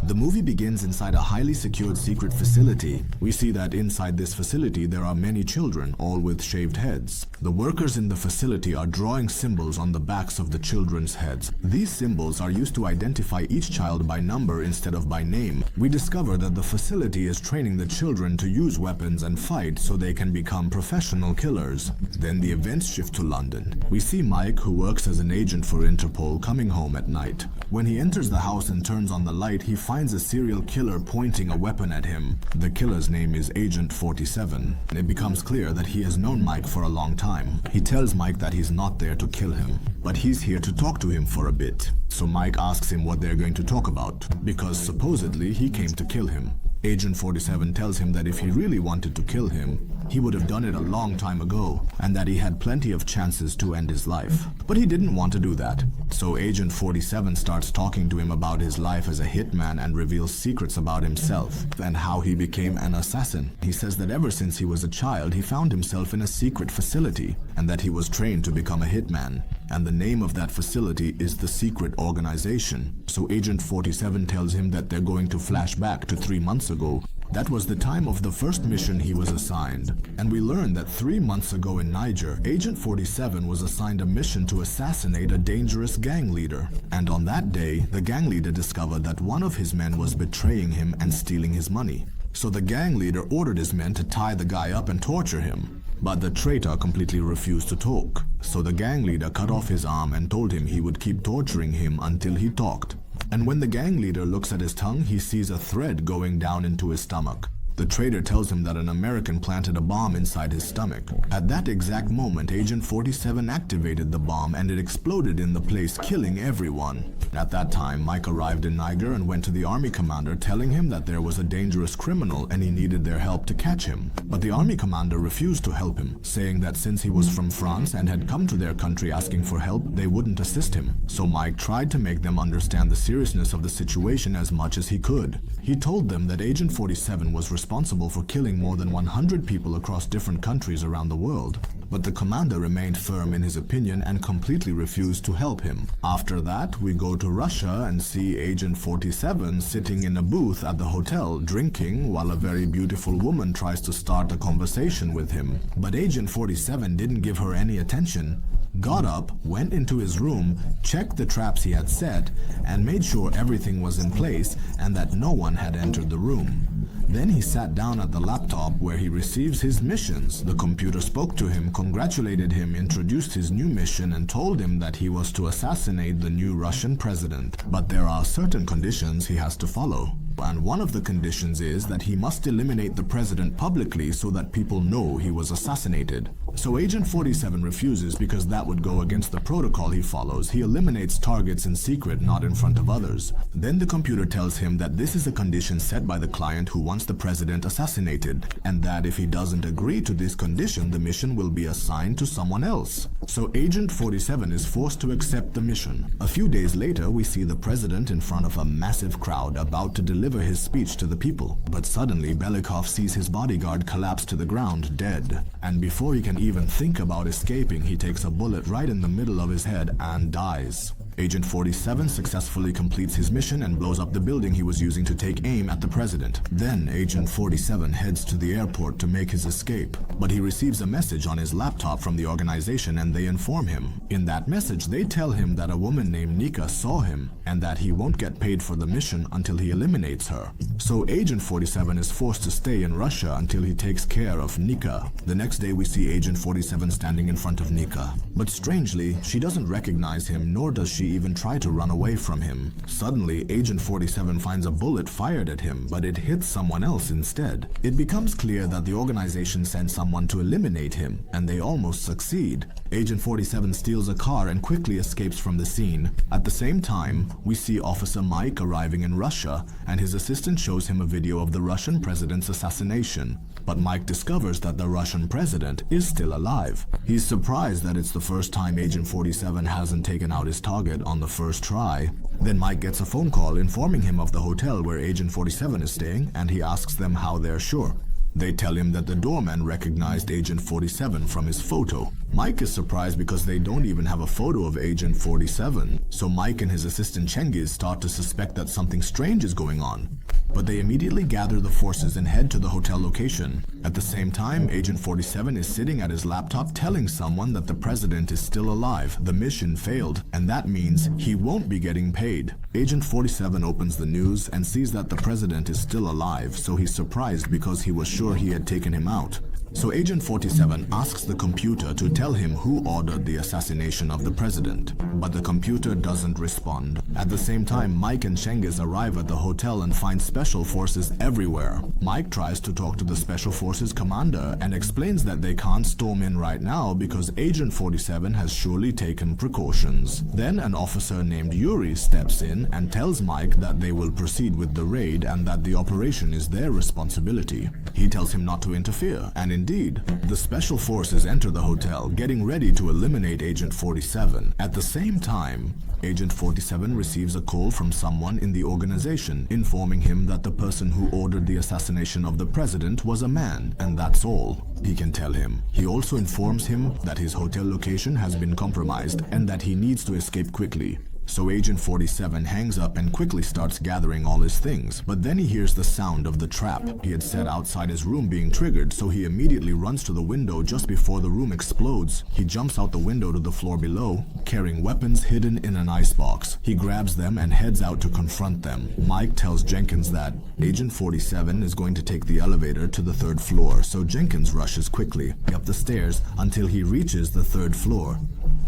The movie begins inside a highly secured secret facility. We see that inside this facility there are many children, all with shaved heads. The workers in the facility are drawing symbols on the backs of the children's heads. These symbols are used to identify each child by number instead of by name. We discover that the facility is training the children to use weapons and fight so they can become professional killers. Then the events shift to London. We see Mike, who works as an agent for Interpol, coming home at night. When he enters the house and turns on the light, he finds a serial killer pointing a weapon at him. The killer's name is Agent 47. It becomes clear that he has known Mike for a long time. He tells Mike that he's not there to kill him, but he's here to talk to him for a bit. So Mike asks him what they're going to talk about, because supposedly he came to kill him. Agent 47 tells him that if he really wanted to kill him, he would have done it a long time ago, and that he had plenty of chances to end his life. But he didn't want to do that. So Agent 47 starts talking to him about his life as a hitman and reveals secrets about himself and how he became an assassin. He says that ever since he was a child, he found himself in a secret facility and that he was trained to become a hitman. And the name of that facility is the Secret Organization. So Agent 47 tells him that they're going to flash back to 3 months ago. That was the time of the first mission he was assigned. And we learned that 3 months ago in Niger, Agent 47 was assigned a mission to assassinate a dangerous gang leader. And on that day, the gang leader discovered that one of his men was betraying him and stealing his money. So the gang leader ordered his men to tie the guy up and torture him. But the traitor completely refused to talk. So the gang leader cut off his arm and told him he would keep torturing him until he talked. And when the gang leader looks at his tongue, he sees a thread going down into his stomach. The traitor tells him that an American planted a bomb inside his stomach. At that exact moment, Agent 47 activated the bomb and it exploded in the place, killing everyone. At that time, Mike arrived in Niger and went to the army commander telling him that there was a dangerous criminal and he needed their help to catch him. But the army commander refused to help him, saying that since he was from France and had come to their country asking for help, they wouldn't assist him. So Mike tried to make them understand the seriousness of the situation as much as he could. He told them that Agent 47 was responsible for killing more than 100 people across different countries around the world. But the commander remained firm in his opinion and completely refused to help him. After that, we go to Russia and see Agent 47 sitting in a booth at the hotel drinking while a very beautiful woman tries to start a conversation with him. But Agent 47 didn't give her any attention, got up, went into his room, checked the traps he had set, and made sure everything was in place and that no one had entered the room. Then he sat down at the laptop where he receives his missions. The computer spoke to him, congratulated him, introduced his new mission, and told him that he was to assassinate the new Russian president. But there are certain conditions he has to follow. And one of the conditions is that he must eliminate the president publicly so that people know he was assassinated. So Agent 47 refuses because that would go against the protocol he follows. He eliminates targets in secret, not in front of others. Then the computer tells him that this is a condition set by the client who wants the president assassinated, and that if he doesn't agree to this condition, the mission will be assigned to someone else. So Agent 47 is forced to accept the mission. A few days later, we see the president in front of a massive crowd about to deliver his speech to the people. But suddenly, Belikov sees his bodyguard collapse to the ground, dead. And before he can even think about escaping, he takes a bullet right in the middle of his head and dies. Agent 47 successfully completes his mission and blows up the building he was using to take aim at the president. Then Agent 47 heads to the airport to make his escape, but he receives a message on his laptop from the organization and they inform him. In that message, they tell him that a woman named Nika saw him and that he won't get paid for the mission until he eliminates her. So Agent 47 is forced to stay in Russia until he takes care of Nika. The next day we see Agent 47 standing in front of Nika. But strangely, she doesn't recognize him, nor does she even try to run away from him. Suddenly, Agent 47 finds a bullet fired at him, but it hits someone else instead. It becomes clear that the organization sent someone to eliminate him, and they almost succeed. Agent 47 steals a car and quickly escapes from the scene. At the same time, we see Officer Mike arriving in Russia, and his assistant shows him a video of the Russian president's assassination. But Mike discovers that the Russian president is still alive. He's surprised that it's the first time Agent 47 hasn't taken out his target on the first try. Then Mike gets a phone call informing him of the hotel where Agent 47 is staying, and he asks them how they're sure. They tell him that the doorman recognized Agent 47 from his photo. Mike is surprised because they don't even have a photo of Agent 47. So Mike and his assistant Cengiz start to suspect that something strange is going on. But they immediately gather the forces and head to the hotel location. At the same time, Agent 47 is sitting at his laptop telling someone that the president is still alive. The mission failed, and that means he won't be getting paid. Agent 47 opens the news and sees that the president is still alive, so he's surprised because he was sure he had taken him out. So Agent 47 asks the computer to tell him who ordered the assassination of the president, but the computer doesn't respond. At the same time, Mike and Cengiz arrive at the hotel and find special forces everywhere. Mike tries to talk to the special forces commander and explains that they can't storm in right now because Agent 47 has surely taken precautions. Then an officer named Yuri steps in and tells Mike that they will proceed with the raid and that the operation is their responsibility. He tells him not to interfere, and indeed, the special forces enter the hotel, getting ready to eliminate Agent 47. At the same time, Agent 47 receives a call from someone in the organization, informing him that the person who ordered the assassination of the president was a man, and that's all he can tell him. He also informs him that his hotel location has been compromised and that he needs to escape quickly. So Agent 47 hangs up and quickly starts gathering all his things, but then he hears the sound of the trap he had set outside his room being triggered, so he immediately runs to the window just before the room explodes. He jumps out the window to the floor below, carrying weapons hidden in an icebox. He grabs them and heads out to confront them. Mike tells Jenkins that Agent 47 is going to take the elevator to the 3rd floor, so Jenkins rushes quickly up the stairs until he reaches the 3rd floor.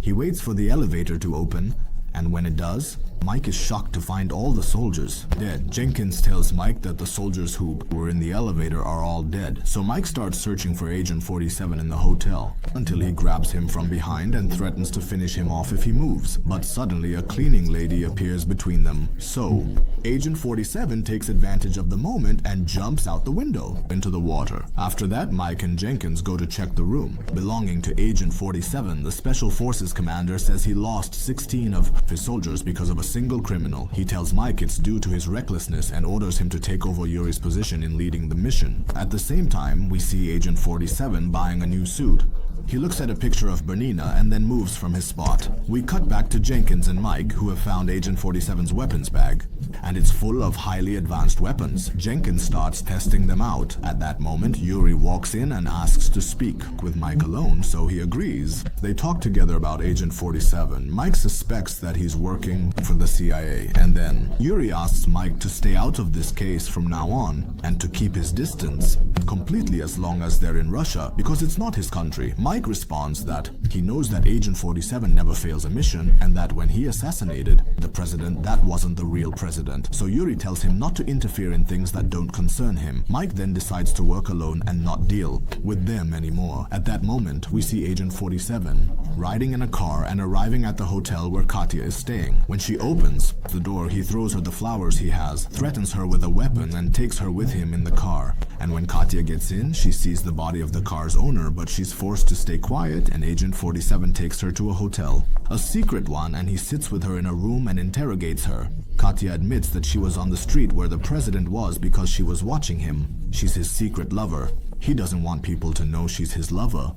He waits for the elevator to open, and when it does, Mike is shocked to find all the soldiers dead. Jenkins tells Mike that the soldiers who were in the elevator are all dead. So Mike starts searching for Agent 47 in the hotel until he grabs him from behind and threatens to finish him off if he moves. But suddenly a cleaning lady appears between them. So Agent 47 takes advantage of the moment and jumps out the window into the water. After that, Mike and Jenkins go to check the room belonging to Agent 47. The Special Forces commander says he lost 16 of his soldiers because of a single criminal. He tells Mike it's due to his recklessness and orders him to take over Yuri's position in leading the mission. At the same time, we see Agent 47 buying a new suit. He looks at a picture of Bernina and then moves from his spot. We cut back to Jenkins and Mike, who have found Agent 47's weapons bag, and it's full of highly advanced weapons. Jenkins starts testing them out. At that moment, Yuri walks in and asks to speak with Mike alone, so he agrees. They talk together about Agent 47. Mike suspects that he's working for the CIA, and then Yuri asks Mike to stay out of this case from now on and to keep his distance completely as long as they're in Russia, because it's not his country. Mike responds that he knows that Agent 47 never fails a mission and that when he assassinated the president, that wasn't the real president. So Yuri tells him not to interfere in things that don't concern him. Mike then decides to work alone and not deal with them anymore. At that moment, we see Agent 47 riding in a car and arriving at the hotel where Katya is staying. When she opens the door, he throws her the flowers he has, threatens her with a weapon, and takes her with him in the car. And when Katya gets in, she sees the body of the car's owner, but she's forced to stay quiet, and Agent 47 takes her to a hotel, a secret one, and he sits with her in a room and interrogates her. Katya admits that she was on the street where the president was because she was watching him. She's his secret lover. He doesn't want people to know she's his lover.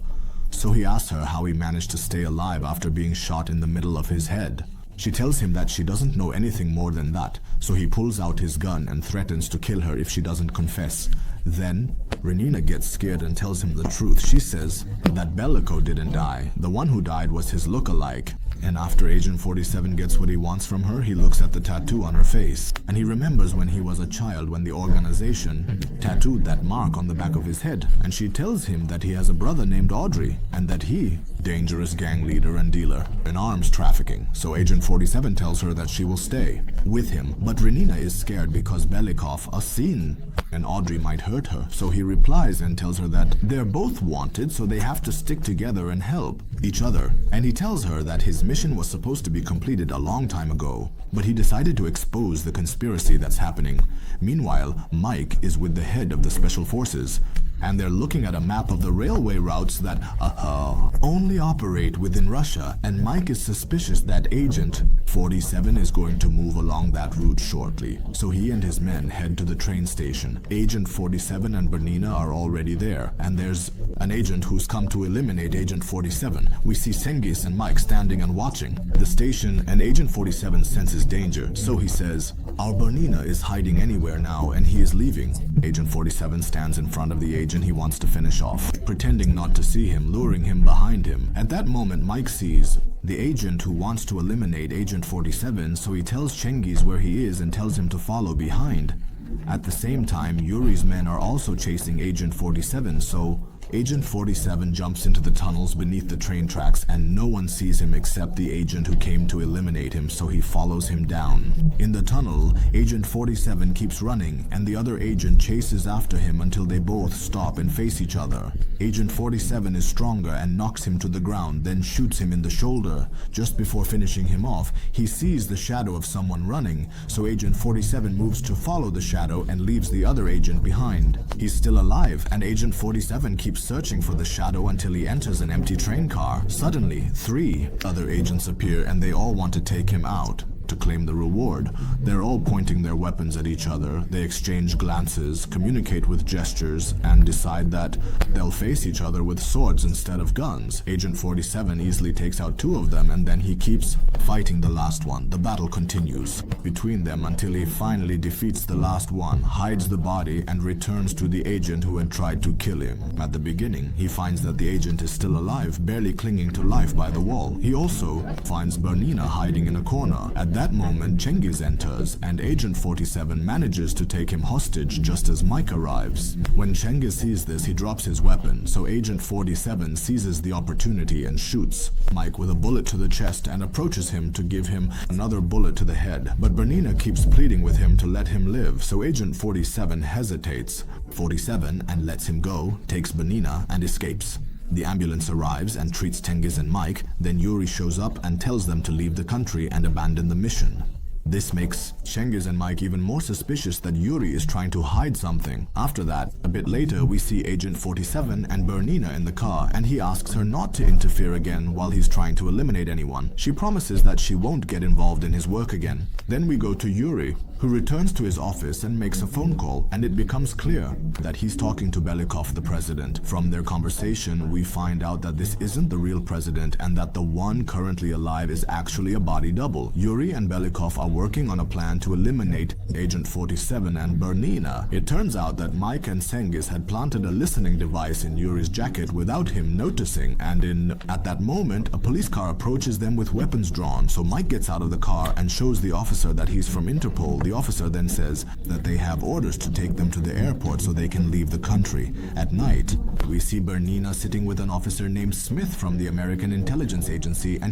So he asks her how he managed to stay alive after being shot in the middle of his head. She tells him that she doesn't know anything more than that, so he pulls out his gun and threatens to kill her if she doesn't confess. Then, Renina gets scared and tells him the truth. She says that Bellico didn't die. The one who died was his look-alike. And after Agent 47 gets what he wants from her, he looks at the tattoo on her face. And he remembers when he was a child when the organization tattooed that mark on the back of his head. And she tells him that he has a brother named Audrey, and that he, dangerous gang leader and dealer in arms trafficking. So Agent 47 tells her that she will stay with him. But Renina is scared because Belikov, a scene, and Audrey might hurt her. So he replies and tells her that they're both wanted, so they have to stick together and help each other. And he tells her that his mission was supposed to be completed a long time ago, but he decided to expose the conspiracy that's happening. Meanwhile, Mike is with the head of the Special Forces, and they're looking at a map of the railway routes that only only operate within Russia, and Mike is suspicious that Agent 47 is going to move along that route shortly. So he and his men head to the train station. Agent 47 and Bernina are already there, and there's an agent who's come to eliminate Agent 47. We see Cengiz and Mike standing and watching the station, and Agent 47 senses danger, so he says, "Our Bernina is hiding anywhere now, and he is leaving." Agent 47 stands in front of the agent he wants to finish off, pretending not to see him, luring him behind him. At that moment, Mike sees the agent who wants to eliminate Agent 47, so he tells Cengiz where he is and tells him to follow behind. At the same time, Yuri's men are also chasing Agent 47, so Agent 47 jumps into the tunnels beneath the train tracks, and no one sees him except the agent who came to eliminate him, so he follows him down. In the tunnel, Agent 47 keeps running, and the other agent chases after him until they both stop and face each other. Agent 47 is stronger and knocks him to the ground, then shoots him in the shoulder. Just before finishing him off, he sees the shadow of someone running, so Agent 47 moves to follow the shadow and leaves the other agent behind. He's still alive, and Agent 47 keeps searching for the shadow until he enters an empty train car. Suddenly, 3 other agents appear, and they all want to take him out to claim the reward. They're all pointing their weapons at each other. They exchange glances, communicate with gestures, and decide that they'll face each other with swords instead of guns. Agent 47 easily takes out 2 of them, and then he keeps fighting the last one. The battle continues between them until he finally defeats the last one, hides the body, and returns to the agent who had tried to kill him. At the beginning, he finds that the agent is still alive, barely clinging to life by the wall. He also finds Bernina hiding in a corner. At that moment, Cengiz enters, and Agent 47 manages to take him hostage just as Mike arrives. When Cengiz sees this, he drops his weapon, so Agent 47 seizes the opportunity and shoots Mike with a bullet to the chest and approaches him to give him another bullet to the head. But Bernina keeps pleading with him to let him live, so Agent 47 hesitates 47 and lets him go, takes Bernina, and escapes. The ambulance arrives and treats Cengiz and Mike, then Yuri shows up and tells them to leave the country and abandon the mission. This makes Cengiz and Mike even more suspicious that Yuri is trying to hide something. After that, a bit later, we see Agent 47 and Bernina in the car, and he asks her not to interfere again while he's trying to eliminate anyone. She promises that she won't get involved in his work again. Then we go to Yuri, who returns to his office and makes a phone call, and it becomes clear that he's talking to Belikov, the president. From their conversation, we find out that this isn't the real president and that the one currently alive is actually a body double. Yuri and Belikov are working on a plan to eliminate Agent 47 and Bernina. It turns out that Mike and Cengiz had planted a listening device in Yuri's jacket without him noticing, and at that moment, a police car approaches them with weapons drawn, so Mike gets out of the car and shows the officer that he's from Interpol. The officer then says that they have orders to take them to the airport so they can leave the country. At night, we see Bernina sitting with an officer named Smith from the American Intelligence Agency, and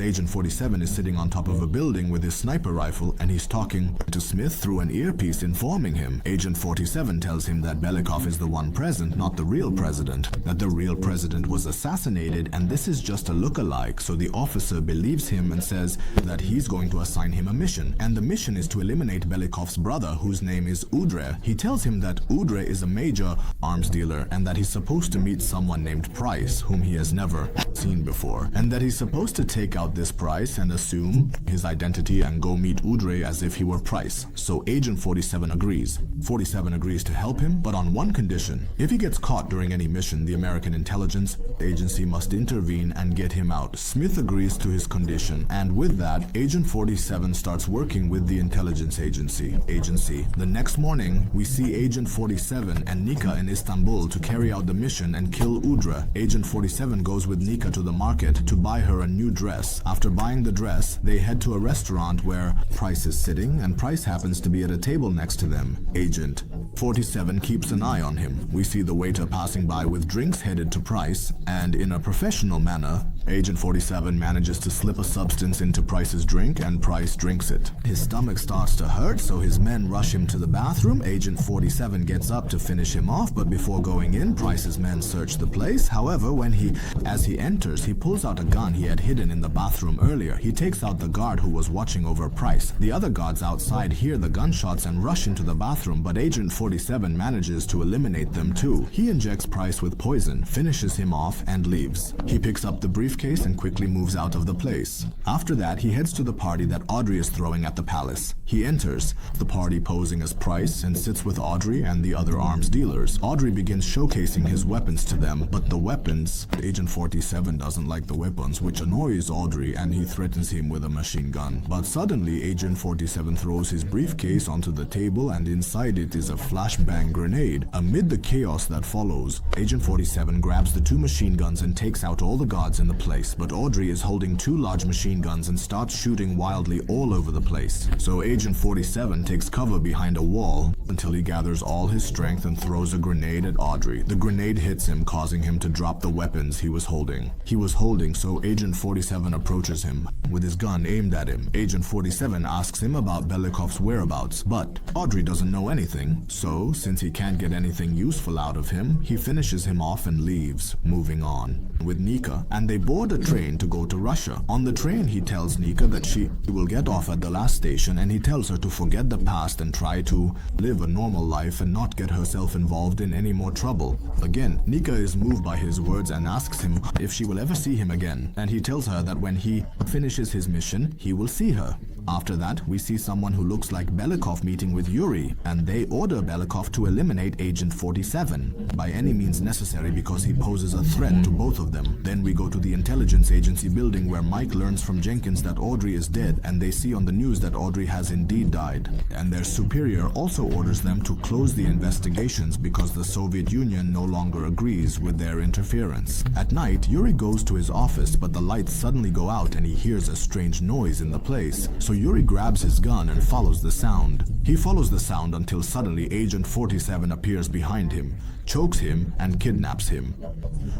Agent 47 is sitting on top of a building with his sniper rifle, and he's talking to Smith through an earpiece, informing him. Agent 47 tells him that Belikov is the one present, not the real president, that the real president was assassinated, and this is just a look-alike, so the officer believes him and says that he's going to assign him a mission, and the mission is to eliminate Belikov's brother, whose name is Udre. He tells him that Udre is a major arms dealer, and that he's supposed to meet someone named Price, whom he has never seen before, and that he's supposed to take out this Price and assume his identity and go meet Udre as if he were Price. So Agent 47 agrees. 47 agrees to help him, but on one condition. If he gets caught during any mission, the American Intelligence Agency must intervene and get him out. Smith agrees to his condition, and with that, Agent 47 starts working with the intelligence agency. The next morning, we see Agent 47 and Nika in Istanbul to carry out the mission and kill Udre. Agent 47 goes with Nika to the market to buy her a new dress. After buying the dress, they head to a restaurant where Price is sitting, and Price happens to be at a table next to them. Agent 47 keeps an eye on him. We see the waiter passing by with drinks headed to Price, and in a professional manner, Agent 47 manages to slip a substance into Price's drink and Price drinks it. His stomach starts to hurt, so his men rush him to the bathroom. Agent 47 gets up to finish him off, but before going in, Price's men search the place. However, as he enters, he pulls out a gun he had hidden in the bathroom earlier. He takes out the guard who was watching over Price. The other guards outside hear the gunshots and rush into the bathroom, but Agent 47 manages to eliminate them too. He injects Price with poison, finishes him off, and leaves. He picks up the briefcase and quickly moves out of the place. After that, he heads to the party that Audrey is throwing at the palace. He enters the party posing as Price and sits with Audrey and the other arms dealers. Audrey begins showcasing his weapons to them, but the weapons, Agent 47 doesn't like the weapons, which annoys Audrey, and he threatens him with a machine gun. But suddenly, Agent 47 throws his briefcase onto the table, and inside it is a flashbang grenade. Amid the chaos that follows, Agent 47 grabs the two machine guns and takes out all the guards in the place, but Audrey is holding two large machine guns and starts shooting wildly all over the place. So Agent 47 takes cover behind a wall until he gathers all his strength and throws a grenade at Audrey. The grenade hits him, causing him to drop the weapons he was holding. So Agent 47 approaches him with his gun aimed at him. Agent 47 asks him about Belikov's whereabouts, but Audrey doesn't know anything. So, since he can't get anything useful out of him, he finishes him off and leaves, moving on with Nika, and they board a train to go to Russia. On the train, he tells Nika that she will get off at the last station, and he tells her to forget the past and try to live a normal life and not get herself involved in any more trouble. Again, Nika is moved by his words and asks him if she will ever see him again, and he tells her that when he finishes his mission, he will see her. After that, we see someone who looks like Belikov meeting with Yuri, and they order Belikov to eliminate Agent 47 by any means necessary because he poses a threat to both of them. Then we go to the intelligence agency building where Mike learns from Jenkins that Audrey is dead, and they see on the news that Audrey has indeed died. And their superior also orders them to close the investigations because the Soviet Union no longer agrees with their interference. At night, Yuri goes to his office, but the lights suddenly go out and he hears a strange noise in the place. So Yuri grabs his gun and follows the sound. He follows the sound until suddenly Agent 47 appears behind him, chokes him, and kidnaps him.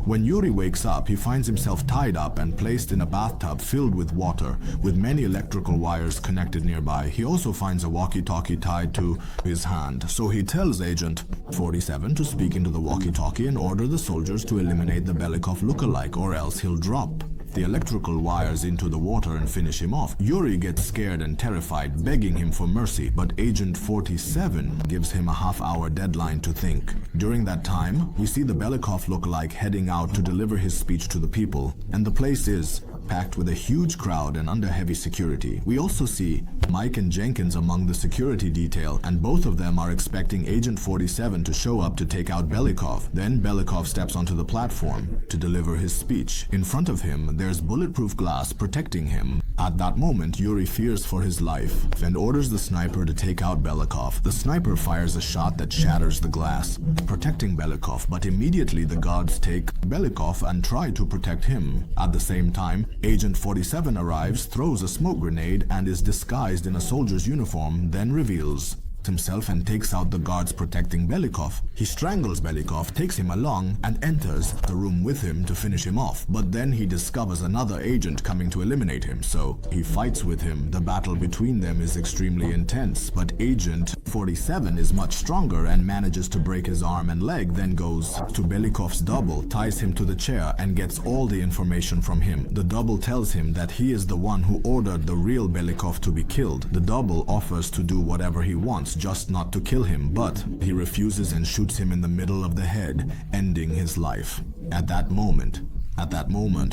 When Yuri wakes up, he finds himself tied up and placed in a bathtub filled with water, with many electrical wires connected nearby. He also finds a walkie-talkie tied to his hand, so he tells Agent 47 to speak into the walkie-talkie and order the soldiers to eliminate the Belikov lookalike, or else he'll drop the electrical wires into the water and finish him off. Yuri gets scared and terrified, begging him for mercy, but Agent 47 gives him a half-hour deadline to think. During that time, we see the Belikov lookalike heading out to deliver his speech to the people, and the place is packed with a huge crowd and under heavy security. We also see Mike and Jenkins among the security detail, and both of them are expecting Agent 47 to show up to take out Belikov. Then Belikov steps onto the platform to deliver his speech. In front of him, there's bulletproof glass protecting him. At that moment, Yuri fears for his life and orders the sniper to take out Belikov. The sniper fires a shot that shatters the glass, protecting Belikov, but immediately the guards take Belikov and try to protect him. At the same time, Agent 47 arrives, throws a smoke grenade, and is disguised in a soldier's uniform, then reveals himself and takes out the guards protecting Belikov. He strangles Belikov, takes him along, and enters the room with him to finish him off. But then he discovers another agent coming to eliminate him, so he fights with him. The battle between them is extremely intense, but Agent 47 is much stronger and manages to break his arm and leg, then goes to Belikov's double, ties him to the chair, and gets all the information from him. The double tells him that he is the one who ordered the real Belikov to be killed. The double offers to do whatever he wants, just not to kill him, but he refuses and shoots him in the middle of the head, ending his life. At that moment,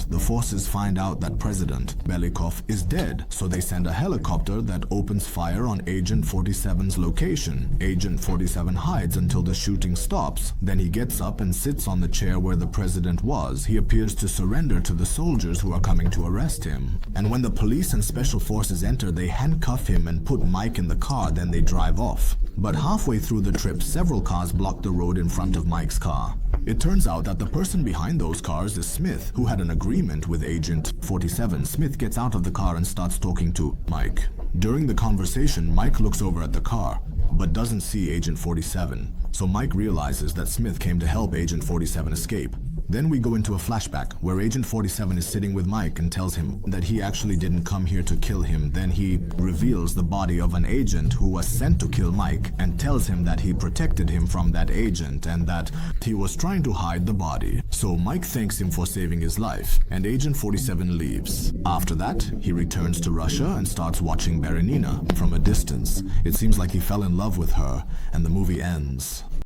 the forces find out that President Belikov is dead, so they send a helicopter that opens fire on Agent 47's location. Agent 47 hides until the shooting stops. Then he gets up and sits on the chair where the president was. He appears to surrender to the soldiers who are coming to arrest him. And when the police and special forces enter, they handcuff him and put Mike in the car, then they drive off. But halfway through the trip, several cars block the road in front of Mike's car. It turns out that the person behind those cars is Smith, who had an agreement with Agent 47. Smith gets out of the car and starts talking to Mike. During the conversation, Mike looks over at the car, but doesn't see Agent 47. So Mike realizes that Smith came to help Agent 47 escape. Then we go into a flashback where Agent 47 is sitting with Mike and tells him that he actually didn't come here to kill him. Then he reveals the body of an agent who was sent to kill Mike and tells him that he protected him from that agent and that he was trying to hide the body. So Mike thanks him for saving his life, and Agent 47 leaves. After that, he returns to Russia and starts watching Baranina from a distance. It seems like he fell in love with her, and the movie ends.